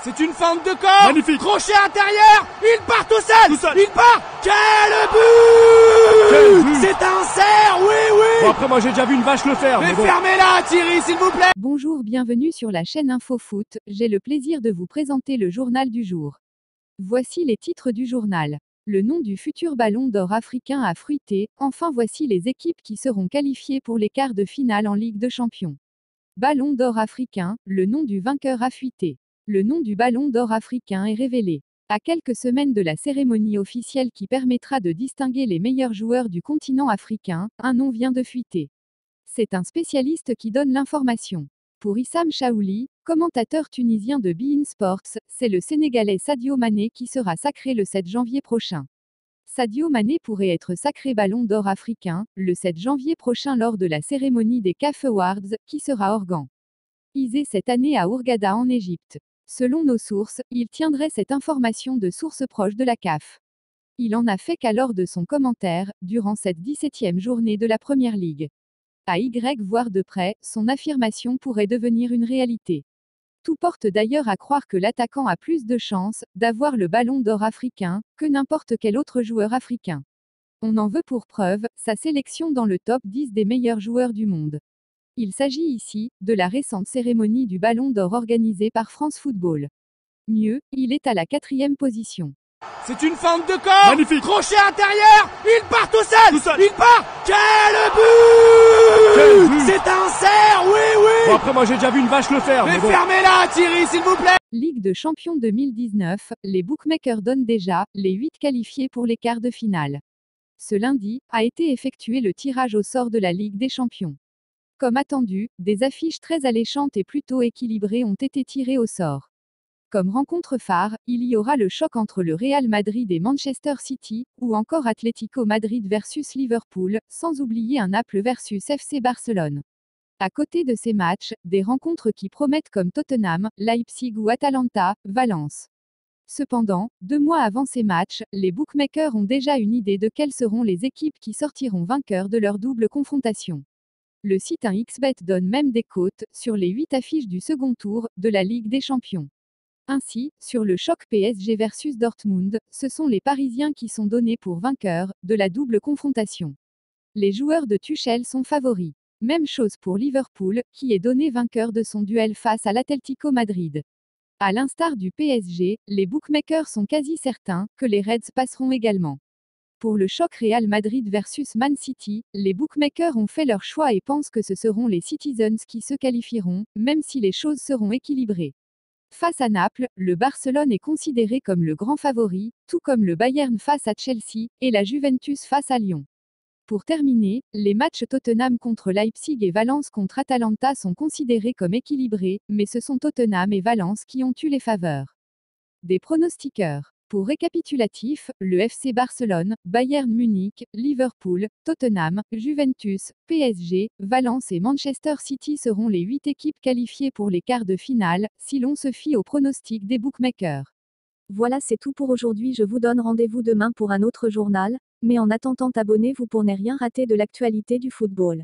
C'est une feinte de corps. Magnifique. Crochet intérieur. Il part tout seul. Tout seul. Il part. Quel Quel but. but. C'est un cerf. Oui. Bon, après, moi, j'ai déjà vu une vache le faire. Mais Mais bon. fermez-la, Thierry, s'il vous plaît. Bonjour, bienvenue sur la chaîne InfoFoot, j'ai le plaisir de vous présenter le journal du jour. Voici les titres du journal. Le nom du futur ballon d'or africain a fruité, enfin voici les équipes qui seront qualifiées pour les quarts de finale en Ligue de Champions. Ballon d'or africain, le nom du vainqueur a fuité. Le nom du ballon d'or africain est révélé. À quelques semaines de la cérémonie officielle qui permettra de distinguer les meilleurs joueurs du continent africain, un nom vient de fuiter. C'est un spécialiste qui donne l'information. Pour Issam Chaouli, commentateur tunisien de beIN Sports, c'est le Sénégalais Sadio Mané qui sera sacré le 7 janvier prochain. Sadio Mané pourrait être sacré ballon d'or africain, le 7 janvier prochain lors de la cérémonie des CAF Awards, qui sera organisée cette année à Hurghada en Égypte. Selon nos sources, il tiendrait cette information de sources proches de la CAF. Il en a fait cas lors de son commentaire, durant cette 17e journée de la Première Ligue. À voir de près, son affirmation pourrait devenir une réalité. Tout porte d'ailleurs à croire que l'attaquant a plus de chances d'avoir le ballon d'or africain que n'importe quel autre joueur africain. On en veut pour preuve sa sélection dans le top 10 des meilleurs joueurs du monde. Il s'agit ici de la récente cérémonie du ballon d'or organisée par France Football. Mieux, il est à la 4e position. C'est une feinte de corps. Magnifique. Crochet intérieur. Il part tout seul. Tout seul. Il part. Quel Quel but. but. C'est un cerf. Oui. Bon, après, moi, j'ai déjà vu une vache le faire. Mais Mais bon. fermez-la, Thierry, s'il vous plaît. Ligue de Champions 2019, les bookmakers donnent déjà les 8 qualifiés pour les quarts de finale. Ce lundi, a été effectué le tirage au sort de la Ligue des Champions. Comme attendu, des affiches très alléchantes et plutôt équilibrées ont été tirées au sort. Comme rencontre phare, il y aura le choc entre le Real Madrid et Manchester City, ou encore Atlético Madrid versus Liverpool, sans oublier un Naples versus FC Barcelone. À côté de ces matchs, des rencontres qui promettent comme Tottenham, Leipzig ou Atalanta, Valence. Cependant, 2 mois avant ces matchs, les bookmakers ont déjà une idée de quelles seront les équipes qui sortiront vainqueurs de leur double confrontation. Le site 1xBet donne même des cotes sur les 8 affiches du second tour de la Ligue des Champions. Ainsi, sur le choc PSG versus Dortmund, ce sont les Parisiens qui sont donnés pour vainqueurs de la double confrontation. Les joueurs de Tuchel sont favoris. Même chose pour Liverpool, qui est donné vainqueur de son duel face à l'Atlético Madrid. À l'instar du PSG, les bookmakers sont quasi certains que les Reds passeront également. Pour le choc Real Madrid versus Man City, les bookmakers ont fait leur choix et pensent que ce seront les Citizens qui se qualifieront, même si les choses seront équilibrées. Face à Naples, le Barcelone est considéré comme le grand favori, tout comme le Bayern face à Chelsea, et la Juventus face à Lyon. Pour terminer, les matchs Tottenham contre Leipzig et Valence contre Atalanta sont considérés comme équilibrés, mais ce sont Tottenham et Valence qui ont eu les faveurs des pronostiqueurs. Pour récapitulatif, le FC Barcelone, Bayern Munich, Liverpool, Tottenham, Juventus, PSG, Valence et Manchester City seront les 8 équipes qualifiées pour les quarts de finale, si l'on se fie aux pronostics des bookmakers. Voilà, c'est tout pour aujourd'hui. Je vous donne rendez-vous demain pour un autre journal, mais en attendant, abonnez-vous pour ne rien rater de l'actualité du football.